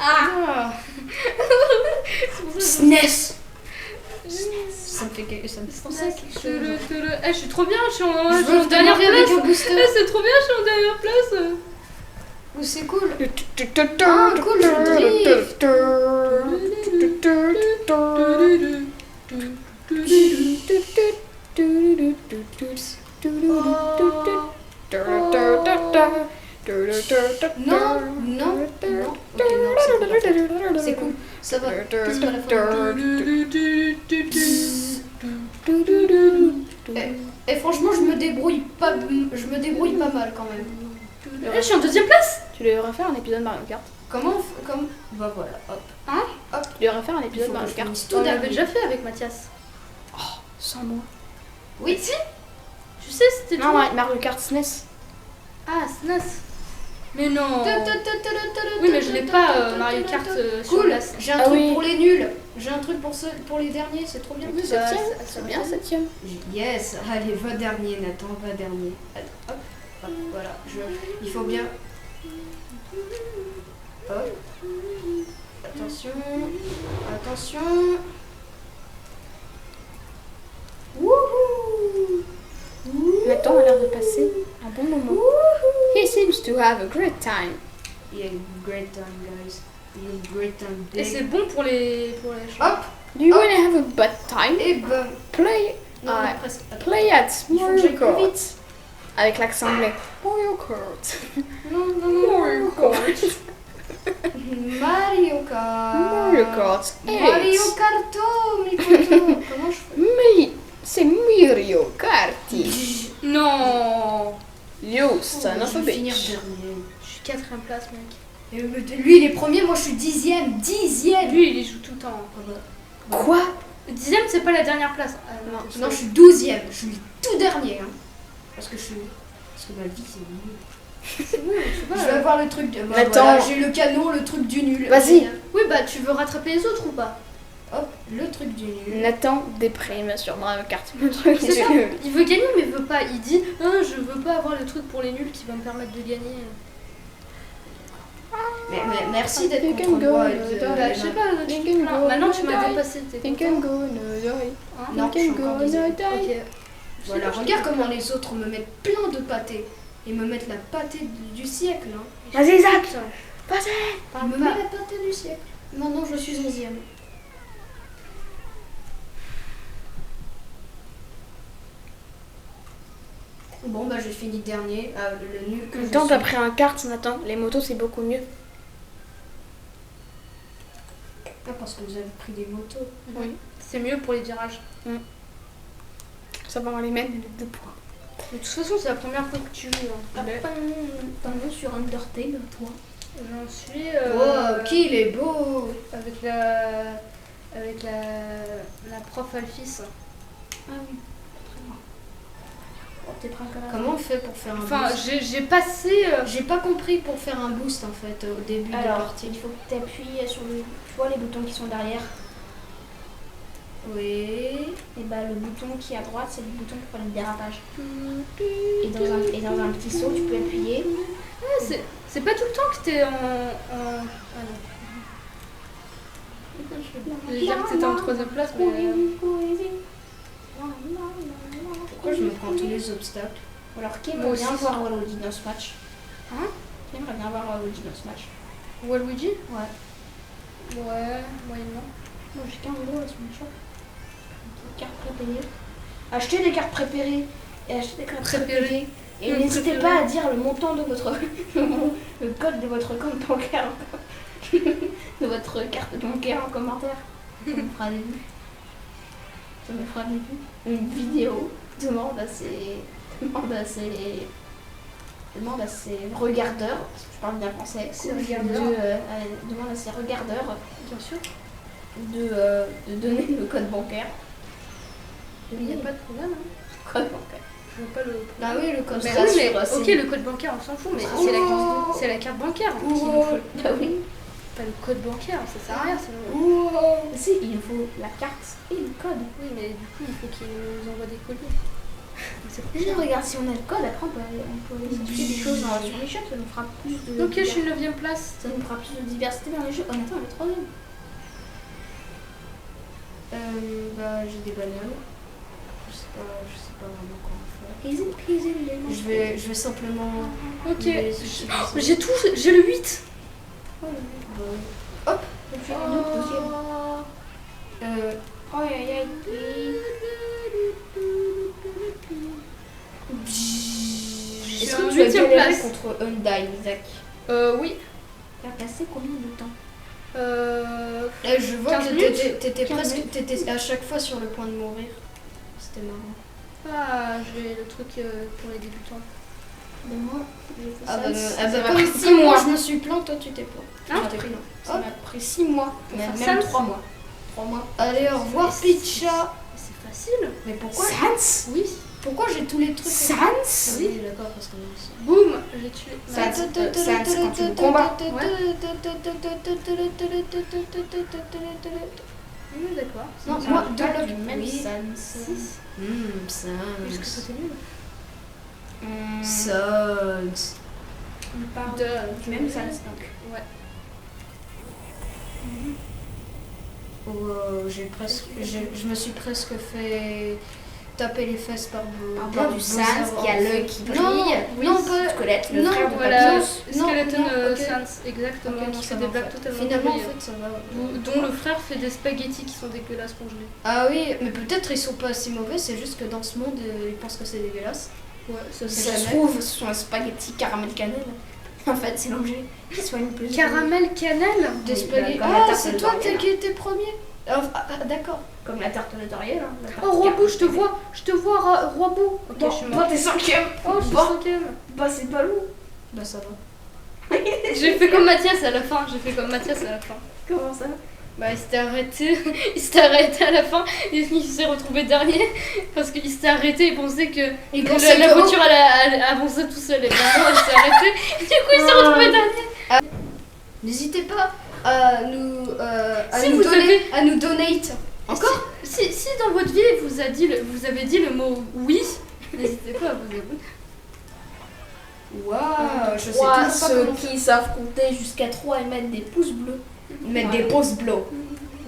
Ah. SNES. Ça me fait penser à quelque chose. Je suis trop bien, je suis en veux dernière démarrer avec place. un booster. C'est trop bien, je suis en dernière place. Oh, c'est cool. Ah, cool, je drift. Non, non, non. Ok, non, c'est pas la fin. C'est cool, ça va. C'est pas la fin. Et franchement, je me débrouille pas mal quand même. Je suis en deuxième place. Tu devrais faire un épisode Mario Kart. Comment bah voilà, hop. Tu devrais faire un Il épisode faut que Mario je Kart. finisse On tout l'avait dernier. déjà fait avec Mathias. Sans moi. Oui, Tu sais, c'était Non, toi. ouais, Mario Kart SNES. Ah, SNES. Mais non. Oui, mais je l'ai pas Mario Kart sur Cool, la. j'ai un Ah truc oui. pour les nuls. J'ai un truc pour les derniers, c'est trop bien. Oui, Bah, septième. ça C'est va bien, bien. septième. Yes, allez, va dernier, Nathan, va dernier. Allez, hop, hop, voilà, il faut bien. Hop. Attention, attention. Wouhou. Nathan a l'air de passer un bon moment. He seems to have a great time. Yeah, great time, guys. Yeah, great time. Et c'est bon pour les choses. Hop, Do you wanna have a bad time? et ben. Play, Non, Ah. non, presque. Attends. play at Il faut que Mario j'aille plus Kart. vite. Avec l'accent anglais. Mario Kart. Non, non, non. Mario Kart. Mario Kart. Mario Kart. Mario Eight. Karto, mes potos. Comment je fais? Mais c'est Mario Kart. Non. You son of Je a vais finir bitch. dernier. Je suis 4ème place, mec. Et lui, il est premier, moi je suis 10ème. 10ème. Lui, il y joue tout le temps. Quoi? 10ème, c'est pas la dernière place. Ah, Non, t'es non, sûr. je suis 12ème. Je suis tout dernier. Hein. Parce que ma vie, c'est nul. C'est bon, je sais pas. Je vais avoir le truc de. Bah, Attends. voilà, j'ai le canon, le truc du nul. Vas-y. Oui, bah tu veux rattraper les autres ou pas? Hop, le truc du nul. Nathan déprime sur Mario Kart. Le truc C'est ça. du nul. Il veut gagner, mais il veut pas. Il dit je veux pas avoir le truc pour les nuls qui va me permettre de gagner. Mais merci d'être You can contre go, moi. Bah, je sais pas, tu You te can plains. go, Maintenant no tu m'as die. dépassé, t'es Think content and go, no die. Hein? Non, je Think suis and go, encore no deuxième. die. Ok. Voilà, regarde comment les autres me mettent plein de pâtés. Ils me mettent la pâtée du siècle. Hein. Vas-y, Zach. Putain. Vas-y. Ils Parle me pas. mettent la pâtée du siècle. Maintenant, je suis 11ème. Bon, bah j'ai fini dernier. Le nul que je Tant t'as suis. pris un kart, Nathan. Les motos, c'est beaucoup mieux. Ah, parce que vous avez pris des motos. Oui. C'est mieux pour les virages. Ça va les mêmes, les 2 points. De toute façon, c'est la première fois que tu joues. Hein. T'en veux sur Undertale, toi? J'en suis. Wow, qu'il est beau! Avec la prof Alphys. Ah oui. Oh, t'es prêt quand même. Comment on fait pour faire un Enfin, boost? j'ai passé. J'ai pas compris pour faire un boost en fait au début de la Alors, partie. il faut que tu appuies sur tu vois les boutons qui sont derrière. Oui. Et bah le bouton qui est à droite, c'est le bouton pour le dérapage. Et dans un petit saut, tu peux appuyer. Ah, c'est pas tout le temps que t'es en. Ah non. J'ai dit que t'étais en 3ème place, mais. Pourquoi je me prends tous les obstacles? Alors, qui Moi aimerait bien aussi, voir Waluigi dans ce match? Hein? Qui aimerait bien voir Waluigi dans ce match? Waluigi? Ouais. Ouais, moyennement. Moi j'ai 15 euros à ce match. Cartes prépayées. Achetez des cartes préférées. Et achetez des cartes Préférées. préférées. Et Mmh, n'hésitez préférées. pas à dire le montant de votre. le code de votre compte bancaire. de votre carte bancaire en commentaire. Ça me fera des vues. Ça me fera des vues. Une vidéo demande à ses regardeurs, parce que je parle bien français, Ses regardeurs. demande à ses regardeurs Bien sûr. de donner le code bancaire. Il n'y a pas de problème. Hein. Code bancaire. Je veux pas le. Ah oui, le code Mais ça, oui, mais sur- ok, le code bancaire, on s'en fout, mais c'est la carte bancaire qui nous faut. Bah oui. Pas le code bancaire, ça sert à rien. Si, il faut la carte et le code. Oui, mais du coup, il faut qu'ils nous envoient des colis. Déjà, regarde, si on a le code, après on peut aller chercher des choses sur les jeux, ça nous fera plus de. Ok, je suis 9ème place. Ça nous fera plus de diversité dans les jeux. Honnêtement, on est 3ème. Bah, j'ai des bagnoles. Je sais pas vraiment quoi en faire. Easy peasy, lemon. Je vais simplement. Ok. les utiliser. J'ai tout, j'ai le 8. Hop. Je vais faire une autre deuxième. Oh, aïe, aïe. Est-ce que tu as 8ème galéré place. contre Hyundai, Isaac? Oui. Tu as passé combien de temps? Je vois 15 que minutes. t'étais à chaque fois sur le point de mourir. C'était marrant. Ah, j'ai le truc pour les débutants. De moi, j'ai fait Ah ça. bah, Ça m'a comme pris 6 6 mois, mois. je me suis plaint, toi tu t'es plaint. Hein Tu t'es plaint. Ça m'a pris 6 mois. faire Même ça, 3 mois. 3 mois. Allez, au revoir Picha. C'est facile. Mais pourquoi Sans? Oui. Pourquoi j'ai tous les trucs Sans? Oui, d'accord, parce que Boum, j'ai tué. Sans, c'est quand tu le combats. Oui, d'accord. Non, Ça moi, va de pas blocs. du même Oui. Sans. 6. Ça. Juste que c'était nul. Sans. On parle De. du même Sans donc. Ouais. Je me suis presque fait taper les fesses par Par du Sans qui a l'œil qui brille. Non, oui, non, pas. Squelette, le non, frère de Voilà, Papyrus. Non, Skeleton non, ok. Sans, exactement, Ok, non, qui ça fait va, des en blagues fait. totalement Finalement, en horribles. fait, ça va. Dont le frère fait des spaghettis qui sont dégueulasses congelés. Ah oui, mais peut-être ils sont pas si mauvais, c'est juste que dans ce monde, ils pensent que c'est dégueulasse. Ouais, ça c'est Ça se jamais. trouve, ce sont les spaghettis caramel cannelle. En fait, c'est l'objet qui soit une plus. Caramel cannelle. Des Oui, spaghettis. comme la Ah, tarte c'est de toi Dorian. qui étais premier. D'accord. Comme la tarte de Dorian. Hein, la tarte Oh, Roi Bou, je te caramel vois, Roi Bou. Ok, Bon, je suis toi morte. t'es 5ème. Oh, je suis Bon. 5ème. Bah, c'est pas lourd. Bah ça va. J'ai fait comme Mathias à la fin. Comment ça? Bah, il s'était arrêté. Il s'était arrêté à la fin. Il s'est retrouvé dernier. Parce qu'il s'était arrêté et pensait que Il que pensait la que- voiture elle avançait tout seul. Et ben non, il s'est arrêté. Du coup, il s'est retrouvé dernier. N'hésitez pas à nous, Si vous à nous donate. Encore Si dans votre vie vous avez dit le mot oui, n'hésitez pas à vous abonner. Waouh, je sais toujours 3, pas ceux comment qui savent compter jusqu'à 3 et mettre des pouces bleus. Mettre Ouais. des pouces bleus.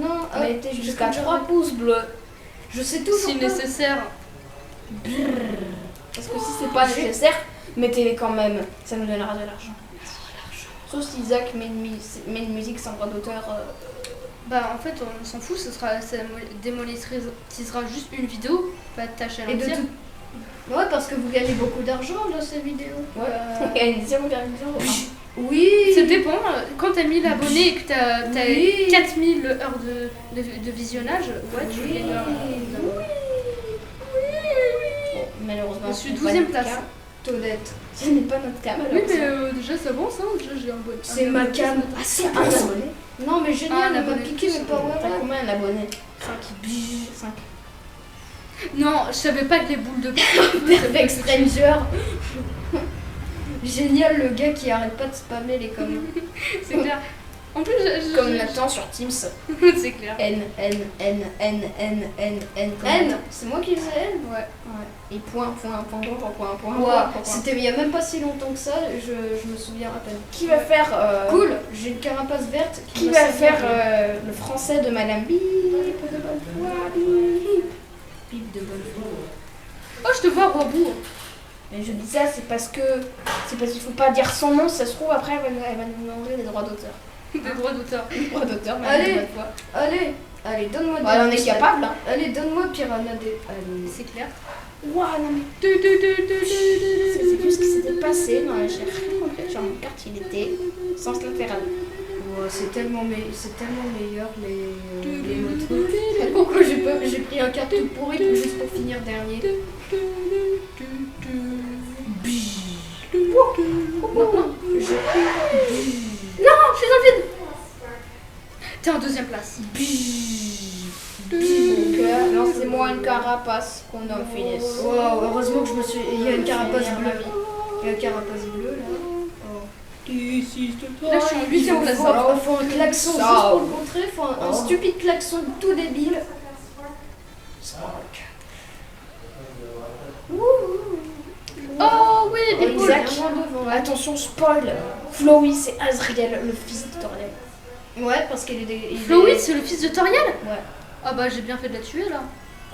Non, Mettez jusqu'à je- 3 pouces bleus. Je sais toujours Si pas. nécessaire. Parce que si c'est pas nécessaire, mettez-les quand même. Ça nous donnera de l'argent. Sauf si Isaac met une musique sans droit d'auteur. Bah en fait on s'en fout, ça démonétisera juste une vidéo, pas de tâche à Et de l'entière. tout. Ouais, parce que vous gagnez beaucoup d'argent dans ces vidéos. Il y a une 0,0. Oui. Ça dépend, quand t'as 1000 abonnés et que t'as Oui. 4000 heures de visionnage, ouais tu Oui. gagnes Malheureusement, Je suis ce n'est pas 12ème notre place. cas. Todette. Ce n'est pas notre cas, Oui malheureusement. mais déjà ça avance, hein. Déjà j'ai un bon. C'est ma cam. Ah, c'est un abonné. Non, mais génial, Un elle m'a abonné. piqué mes power. T'as combien d'abonnés 5. Non, je savais pas que les boules de Perfect Stranger. Génial, le gars qui arrête pas de spammer les commentaires. c'est clair. En plus, Comme Nathan sur Teams. c'est clair. N. N, c'est moi qui faisais N. Ouais. Et point. Wow, c'était il y a même pas si longtemps que ça, je me souviens à peine. Qui va faire Cool, j'ai une carapace verte Qui va faire le français de Madame Bip de bonne foi, bip. pipe de bonne foi. Oh, je te vois, Robou. Mais je dis ça, c'est parce qu'il faut pas dire son nom, si ça se trouve après elle va nous demander des droits d'auteur. Des droits d'auteur. Des droits d'auteur, mais Allez. de bonne foi. Allez, donne-moi des. Bah, on est capable, hein. Allez, donne-moi Piranha des. Allez. C'est clair. Ouah, non mais je sais plus ce qui s'était passé, non, j'ai rien compris sur mon carte, il était sens latéral. Oh, c'est tellement meilleur les motos. Pourquoi j'ai pris un carte tout pourri juste pour finir dernier. T'es en deuxième place. Donc, lancez-moi une carapace qu'on en finisse. Wow, heureusement que je me suis. Il y a une carapace bleue. Il y a une carapace bleue là. Là, je suis en huitième place. Faut un klaxon juste Ça. pour le contrer, faut un stupide klaxon tout débile. Wouh. Oui, les poules. Exact. Bien moins devant. Attention, spoil. Flowey, c'est Azriel, le fils de Toriel. Ouais, parce qu'il est. Flowey, c'est le fils de Toriel. Ouais. Ah bah j'ai bien fait de la tuer là.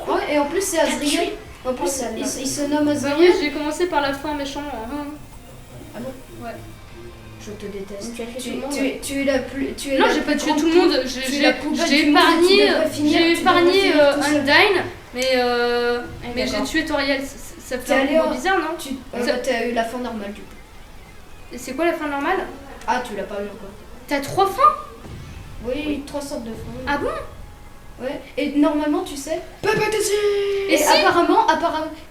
Ouais, et en plus, c'est Azriel. En plus, il se nomme Bah oui, Azriel. j'ai commencé par la fin méchant. Ah bon? Ouais. Je te déteste. Tu as fait Tu, tout le monde. tu es la plus. Tu es Non, la j'ai pas plus tué grande tout le poule. monde. Tu es la poubelle J'ai du monde, tu épargné, devrais finir- j'ai tu épargné devrais finir tout seul. Undyne, mais j'ai d'accord. tué Toriel. Ça T'es fait un allé peu en- bizarre, non? T'as eu la fin normale du coup. Et c'est quoi la fin normale? Ah, tu l'as pas eu encore. T'as 3 fins? Oui, 3 sortes de fins. Ah bon? Ouais. Et normalement, tu sais. Et si apparemment,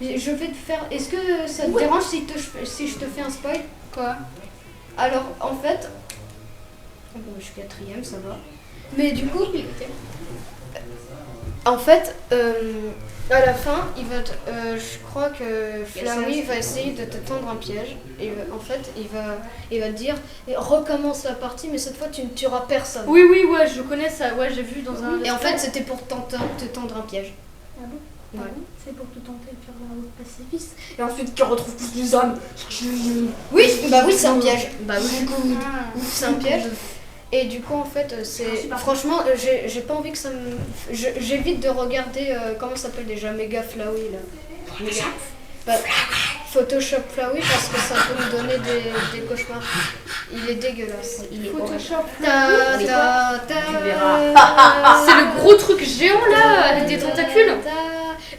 je vais te faire. Est-ce que ça te dérange si je te fais un spoil? Quoi? Alors, en fait. Bon, je suis 4ème, ça va. Mais du coup. En fait, à la fin, je crois que Flowey va essayer de te tendre un piège. Et en fait, il va te dire recommence la partie, mais cette fois tu ne tueras personne. Oui, ouais, je connais ça. Ouais, j'ai vu dans un. Et en fait, c'était pour te tendre un piège. Ah bon? Ouais. C'est pour te tenter de faire un autre pacifiste. Et ensuite, tu retrouves tous les hommes. Oui, bah oui, c'est un piège. Bah oui, Ah. c'est un piège. Et du coup, en fait, c'est. Franchement, j'ai pas envie que ça me. J'évite de regarder. Comment ça s'appelle déjà? Méga Flowey là. Bah, Photoshop Flowey parce que ça peut me donner des cauchemars. Il est dégueulasse. Il est Photoshop. horrible. Tu verras. C'est le gros truc géant là, avec des tentacules.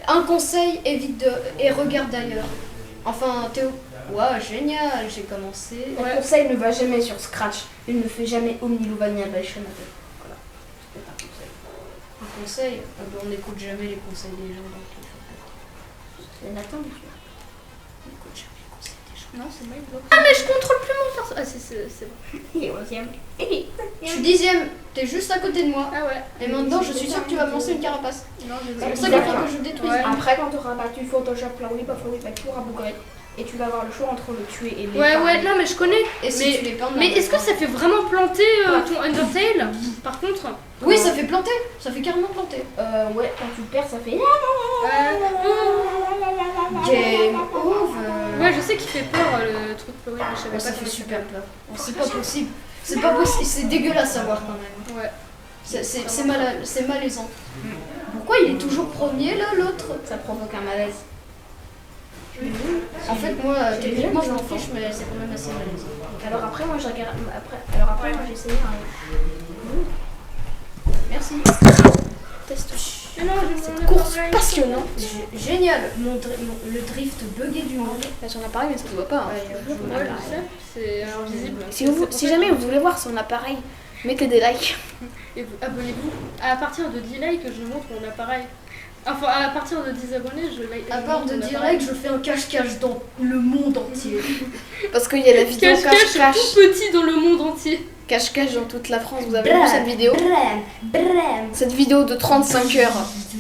Un conseil, évite de. Et regarde d'ailleurs. Enfin, Théo. Waouh, génial, j'ai commencé. Le conseil ne va jamais sur Scratch. Il ne fait jamais Omnilovania Bastionnateur. Voilà. C'est un conseil. Un conseil, on n'écoute jamais les conseils des gens. Donc C'est Nathan, bien sûr. on n'écoute jamais les conseils des gens. Non, c'est moi. Ah, mais je contrôle plus mon perso. Ah, c'est bon. Il est 11ème. Je suis 10ème, t'es juste à côté de moi. Ah ouais. Et maintenant, je suis sûre que tu vas me lancer une carapace. Non, j'ai C'est pour ça qu'il faut que je détruise. Ouais. Après, quand tu auras battu Photoshop Flowey, Flowey va tout rabougrer. Et tu vas avoir le choix entre le tuer et les Ouais, non, mais je connais. Et si Mais- tu les peins, Mais est-ce que ça fait vraiment planter ton Undertale? Par contre. Oui, ça fait planter. Ça fait carrément planter. Ouais, quand tu perds, ça fait. Game over. Ouais, je sais qu'il fait peur le truc Flowey, mais je savais Ouais, pas ça qu'il fait faisait super peur. C'est pas possible. C'est pas possible. C'est dégueulasse à voir quand même. Ouais. C'est malaisant. Pourquoi il est toujours premier là, l'autre? Ça provoque un malaise. En fait, moi, techniquement, je m'en fiche, mais c'est quand même assez malaisant. Alors après, moi, j'ai regardé. Après, moi, j'ai essayé un. Merci. Test. Mais non, j'ai mon Course appareil. passionnante. Génial. Le drift buggé du monde. Son appareil, mais ça se voit pas. Ouais, je sais. C'est invisible. Si jamais vous voulez voir son appareil, mettez des likes. Et abonnez-vous. À partir de 10 likes, je montre mon appareil. Enfin, à partir de 10 abonnés, je like. À part de direct, je fais un cache-cache dans le monde entier. Parce qu'il y a la vidéo Cache-cache cache-cache. tout petit dans le monde entier. Cache-cache dans toute la France. Vous avez vu cette vidéo? Brem. Cette vidéo de 35 heures.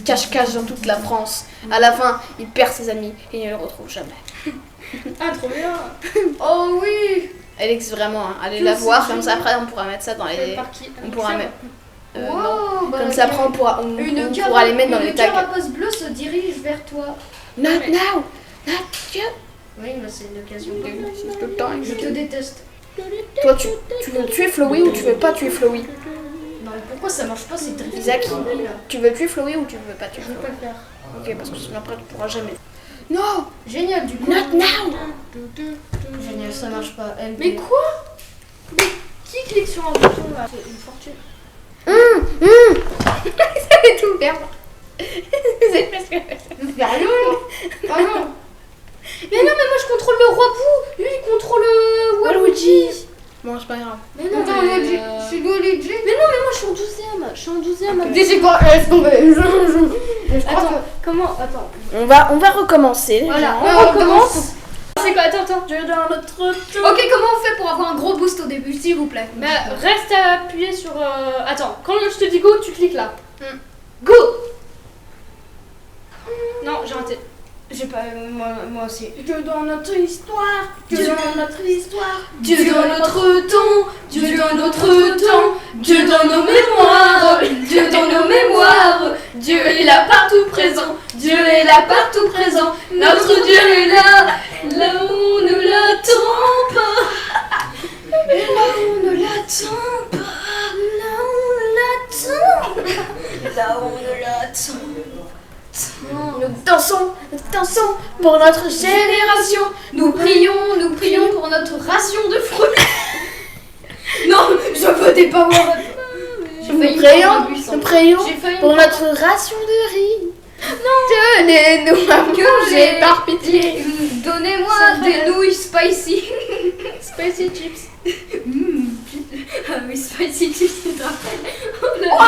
Cache-cache dans toute la France. À la fin, il perd ses amis et il ne le retrouve jamais. Ah, trop bien. Oh oui. Elle existe vraiment. Hein. Allez Que la c'est voir. Comme ça, génial. après, on pourra mettre ça dans les. Par qui? On pourra mettre. Non. Wow, bah, Comme ça, après, on pourra les mettre dans les tags. Une carapace bleue se dirige vers toi. Not now! Not you! Oui, mais c'est une occasion. C'est tout le temps. Je te déteste. Toi, tu veux tuer Flowey ou tu veux pas tuer Flowey? Non, mais pourquoi ça marche pas ces drift? Isaac, tu veux tuer Flowey ou tu veux pas tuer Je veux Flowey? pas le faire. Ok, parce que sinon après, tu pourras jamais. Non! Génial, du coup. Not now! Génial, ça marche pas. MP. Mais quoi? Mais qui clique sur un bouton là? C'est une fortune. Ça fait tout perdre. C'est parce que. Ah non. Ah non. Mais non, mais moi je contrôle le roi Pou. Lui il contrôle Waluigi. Bon, c'est pas grave. Mais non, Attends, mais, je suis Luigi. mais non, mais moi je suis en 12ème. Je suis en 12ème. Ok. Dis quoi? Laisse tomber. Je crois Attends, comment? Attends. On va recommencer. les Voilà, gens. on recommence. C'est quoi? Attends. Je dans notre tour. Ok, comment on fait pour avoir un gros boost au début, s'il vous plaît? Bah, reste à appuyer sur. Attends, quand je te dis go, tu cliques là. Go. Non, j'ai raté. J'ai pas. Moi aussi. Dieu dans notre histoire. Dieu dans notre histoire. Dieu dans notre temps, Dieu dans notre temps, Dieu dans nos mémoires, Dieu dans nos mémoires, Dieu est là partout présent, Dieu est là partout présent, notre Dieu est là, là où on ne l'attend pas. Là où on ne l'attend pas. Là où on ne l'attend pas. Là où on ne l'attend. Nous dansons pour notre génération. Nous prions pour notre ration de fruits. Non, je veux des power up. Nous prions J'ai failli pour notre ration de riz. Donnez-nous à manger par pitié. Donnez-moi des nouilles spicy. Spicy chips. Ah oui, spicy chips, tu te rappelles? Oh non,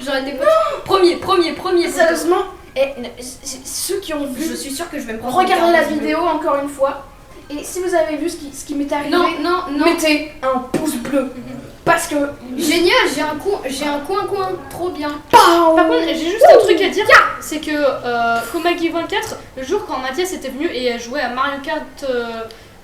j'aurais été premier. Sérieusement, ceux qui ont vu, Je suis sûre que je vais me prendre. regardez la vidéo encore une fois. Et si vous avez vu ce qui m'est arrivé, Non. mettez un pouce bleu. Parce que. Génial, j'ai un coin, trop bien. Par Par contre, j'ai juste un truc à dire, c'est que Komagi 24, le jour quand Mathias était venu et jouait à Mario Kart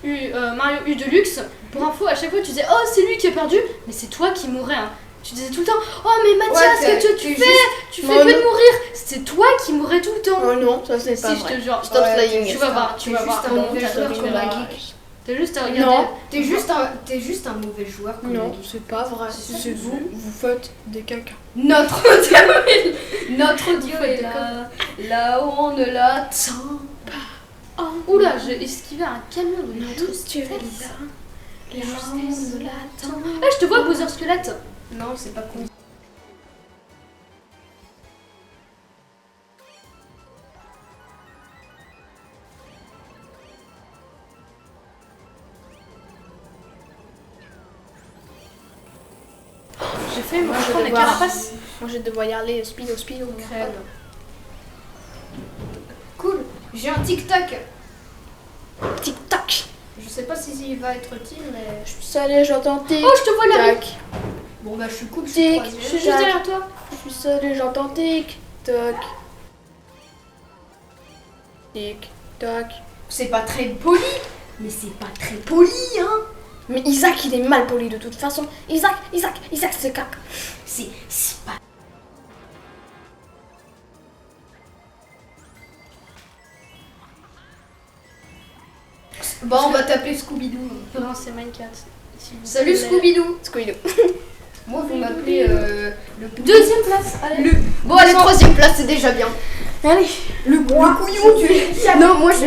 Mario U Deluxe, pour info, à chaque fois tu disais oh c'est lui qui a perdu, mais c'est toi qui mourrais. Hein. Tu disais tout le temps oh mais Mathias, Ouais, qu'est-ce que tu fais Tu fais Non, que de non. mourir. C'est toi qui mourrais tout le temps. Oh non, ça c'est pas Si, je vrai. te jure. Stop playing. Tu vas voir, tu vas voir. un mauvais joueur comme un geek. T'as juste à regarder. Non. T'es juste un mauvais joueur comme un Non, geek. c'est pas vrai. C'est vous faites des caca. Notre Dieu est là où on ne l'attend. Oula, j'ai esquivé un camion de Notre Dieu est là. La justice l'attend. Ah, je te vois, Bowser Squelette. Non, c'est pas con. J'ai fait moi, Moi, je je prends vais la devoir- carapace. Moi je vais devoir y aller speedo. Crème. Cool, j'ai un tic-tac. Tic tac. Je sais pas si il va être utile, mais je suis... Salut, j'entends tic Oh, je te vois là. tac. Bon bah je suis cool, je suis Tic. troisième. Je suis juste derrière toi. Je suis seule et j'entends tic tac. Tic tac. C'est pas très poli, mais c'est pas très poli, hein. Mais Isaac il est mal poli de toute façon. Isaac c'est caca. C'est pas... Bon, on va t'appeler Scooby-Doo. Non, c'est Minecraft. Salut Scooby-Doo. Scooby-Doo. Moi, vous m'appelez le... Deuxième place. Allez. Bon, allez, troisième place, c'est déjà bien. Allez. Le couillon, tu... Non, moi, je...